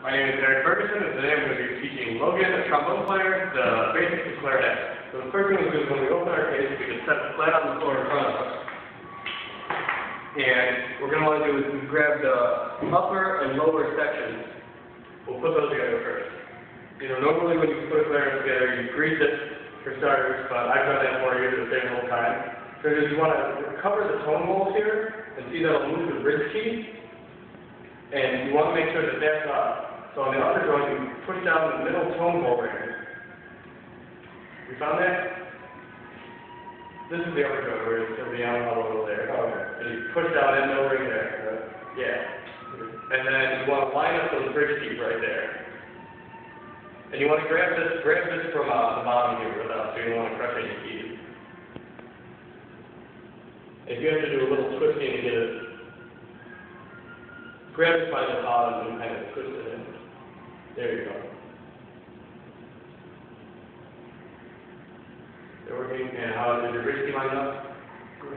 My name is Ferguson, and today I'm going to be teaching Logan, a trombone player, the basics of clarinet. So the first thing we'll do is when we open our case, we can set it flat on the floor in front of us. And what we're going to want to do is we grab the upper and lower sections. We'll put those together first. You know, normally when you put a clarinet together, you grease it for starters, but I've done that for you to save a little time. So you want to cover the tone holes here, and see that'll move the bridge key. And you want to make sure that that's up. So on the upper joint, you push down the middle tone hole right here. You found that? This is the upper joint where it's going to be on over there. Okay. And you push down that middle ring there. Yeah. And then you want to line up those bridge keys right there. And you want to grab this from the bottom here without, so you don't want to crush any keys. If you have to do a little twisting to get it, grab it by the bottom and kind of twist it in. There you go. They're working, and how is your bridge key lined up?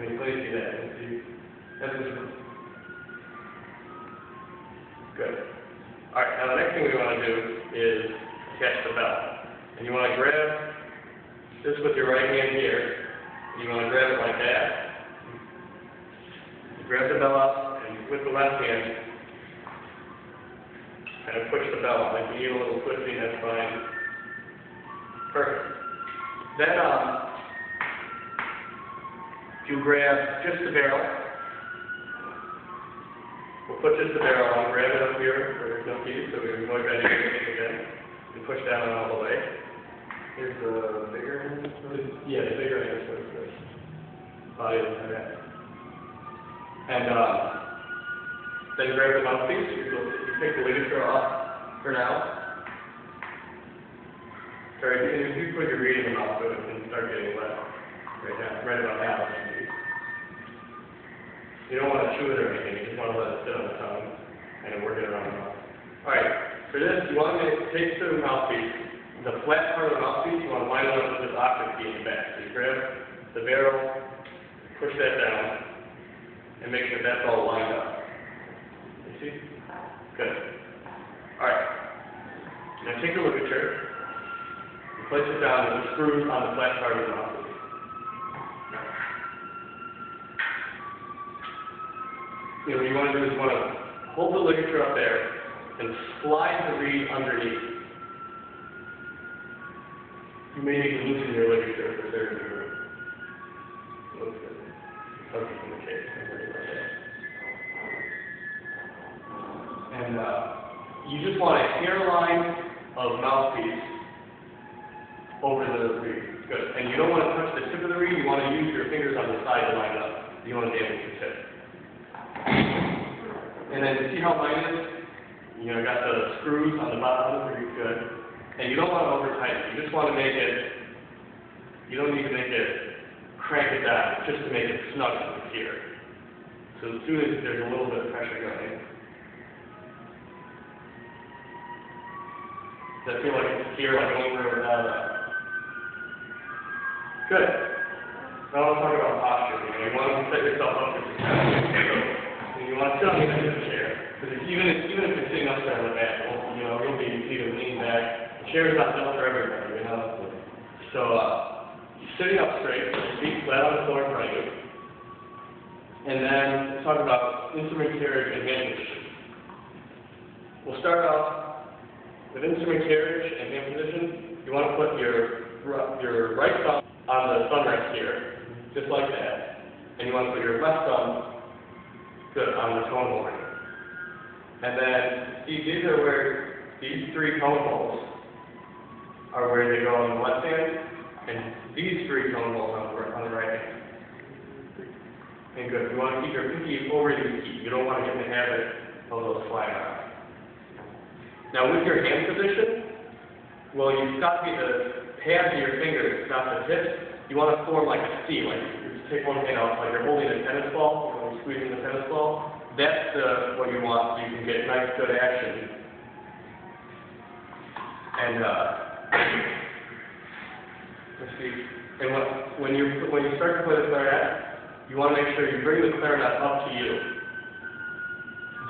Any place see that? That's good. Alright, now the next thing we want to do is catch the bell. And you want to grab this with your right hand here. And you want to grab it like that. You grab the bell up, and with the left hand, kind of push the bell. Like you need a little twisting, that's fine. Perfect. Then, if you grab just the barrel, we'll put just the barrel on, grab it up here where there's no keys, so we can go back again, and push down all the way. Here's the bigger hand. Yeah, the bigger hand is what it's good. Body like that. And, then grab the mouthpiece. You take the ligature off for now. Sorry, if you put your reed in the mouth, it can start getting wet. Right about now. You don't want to chew it or anything. You just want to let it sit on the tongue and work it around the mouth. Alright, for this, you want to take the mouthpiece. The flat part of the mouthpiece, you want to line it up with this octave key in the back. So you grab the barrel, push that down, and make sure that's all lined up. See? Good. Alright. Now take a ligature and place it down with the screws on the flat part of the mouthpiece. You know, what you want to do is you want to hold the ligature up there and slide the reed underneath. You may need to loosen your ligature for certain degree. Looks good. Okay, in the case. And you just want a hairline of mouthpiece over the reed. Good. And you don't want to touch the tip of the reed. You want to use your fingers on the side to line up. You want to damage your tip. And then see how mine is? You know, got the screws on the bottom of the reed. Good. And you don't want to over tighten. You just want to make it. You don't need to make it crank it down, just to make it snug here. So as soon as there's a little bit of pressure going. Does that feel like it's here, like over without that? Good. Now let's talk about posture. You want to set yourself up for success. So you want to sit on the edge of the chair. Because even if you're sitting up there on the back, you know, you'll be either leaning back. The chair is not built for everybody, you know. So sitting up straight, feet flat on the floor in front of you. And then let's talk about instrument carriage and hand position. We'll start off with instrument carriage and hand position. You want to put your right thumb on the thumb rest here, just like that. And you want to put your left thumb on the tone hole. And then, see, these are where these three tone holes are where they go on the left hand, and these three tone holes on the right hand. And good. You want to keep your pinky over these keys. You don't want to get in the habit of those flying out. Now with your hand position, well, you stop the pads of your fingers, not the tips. You want to form like a C, like you just take one hand out, like you're holding a tennis ball, you're squeezing the tennis ball. That's what you want, so you can get nice, good action. And let's see. And when you start to play the clarinet, you want to make sure you bring the clarinet up to you.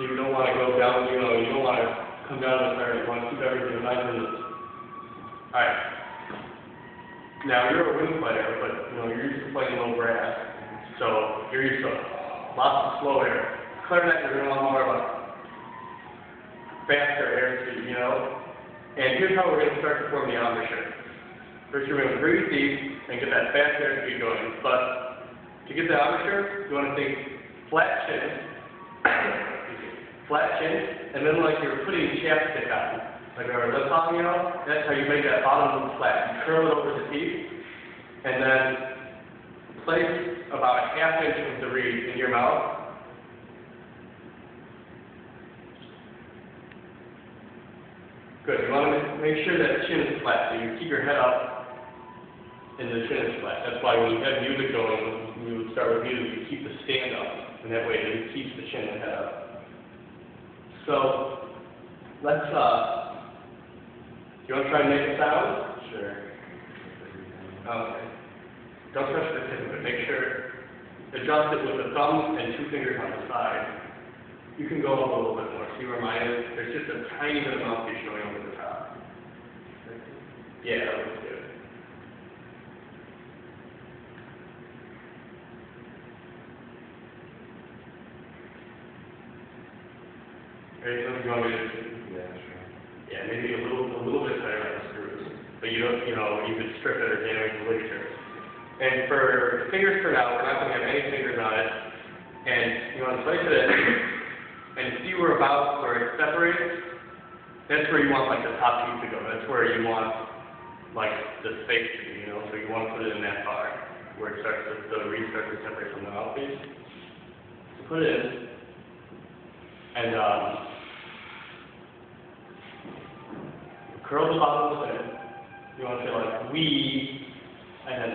So you don't want to go down, you know, you don't want to come down to the clarinet. You want to keep everything nice and loose. Alright. Now you're a wind player, but you're used to playing low brass. So you're used to lots of slow air. Clarinet, you're going to want more of a faster air speed, And here's how we're going to start to form the embouchure. First, you're going to breathe deep and get that fast air speed going. But to get the embouchure, you want to think flat chin, and then like you're putting chapstick on, like our lip balm, that's how you make that bottom loop flat. You curl it over the teeth, and then place about a ½ inch of the reed in your mouth. Good. You want to make sure that chin is flat, so you keep your head up and the chin is flat. That's why when you have music going, when you start with music, you keep the stand up, and that way it keeps the chin and head up. So, let's, do you want to try and make a sound? Sure. Okay. Don't touch the tip of it. Make sure, adjust it with the thumb and 2 fingers on the side. You can go up a little bit more. See where mine is? There's just a tiny bit of mouthpiece showing over the top. Yeah, that looks good. Okay, so you want me to? Yeah, sure. Yeah, maybe a little bit tighter on the screws, but you don't, you could strip it or damage the ligature. And for fingers for now, we're not going to have any fingers on it, and you want to place it in, and see where it separates. That's where you want like the top piece to go. That's where you want like the space to be, So you want to put it in that part where it starts to, the reed starts to separate from the mouthpiece. So put it in, and curl the bottom of it. You want to say like we, and then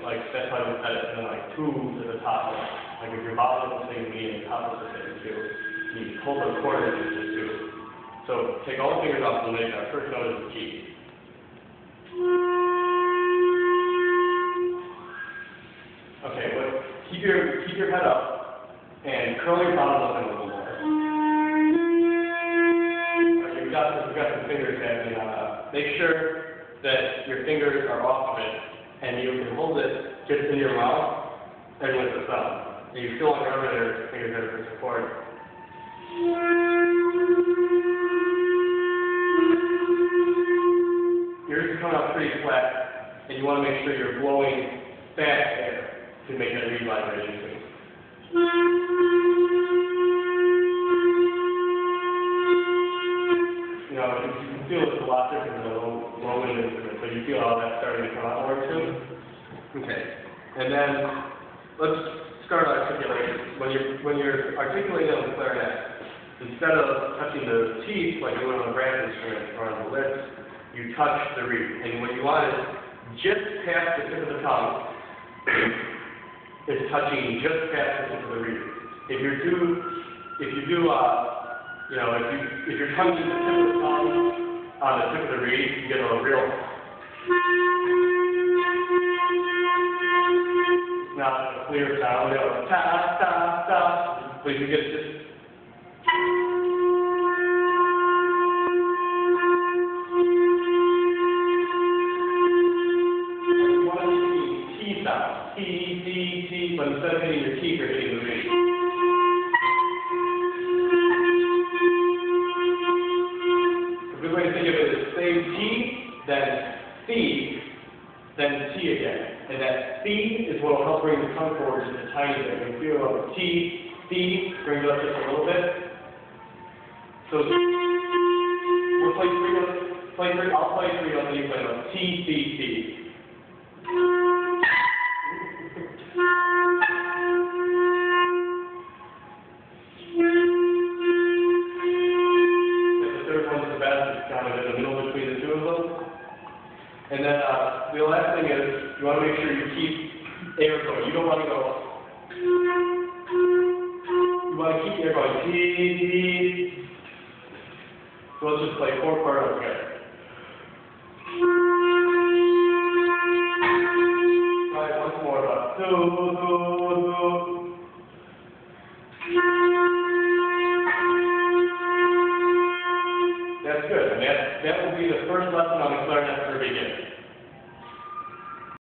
like that's how you set it, and then like to the top. Like if your bottom is the same we and top is the same too, you hold the corners into the two. So take all the fingers off and make our first note is the G. Okay, well, keep your head up and curl your bottom up a little more. Okay, we've got some fingers happening on up. Make sure that your fingers are off of it and you can hold it just in your mouth and with the thumb. And you feel like your other fingers there for support. Yours is coming out pretty flat, and you want to make sure you're blowing fast air to make that reed vibration too. You can feel it's a lot different than a low wind instrument, so you feel all that starting to come out more too. Okay, and then let's start articulation. When you're articulating on the clarinet, instead of touching the teeth like you would on a brass instrument or on the lips, you touch the reed. And what you want is just past the tip of the tongue is touching just past the tip of the reed. If your tongue is the tip of the tongue on the tip of the reed, you get a real. It's not a clear sound. We have a ta ta ta. But you get just. T, but instead of hitting your teeth, you're hitting the reed. A good way to think of it is say T, then C, then T again. And that C is what will help bring the tongue forward just a tiny bit. When you feel like T, C, brings it up just a little bit. So we'll play 3 notes. I'll play 3 notes and you play notes. T, C, C. And then the last thing is, you want to make sure you keep air going. You don't want to go. You want to keep air going. T. So let's just play 4 parts together. All right, once more. Do. that will be the first lesson on the clarinet for beginners.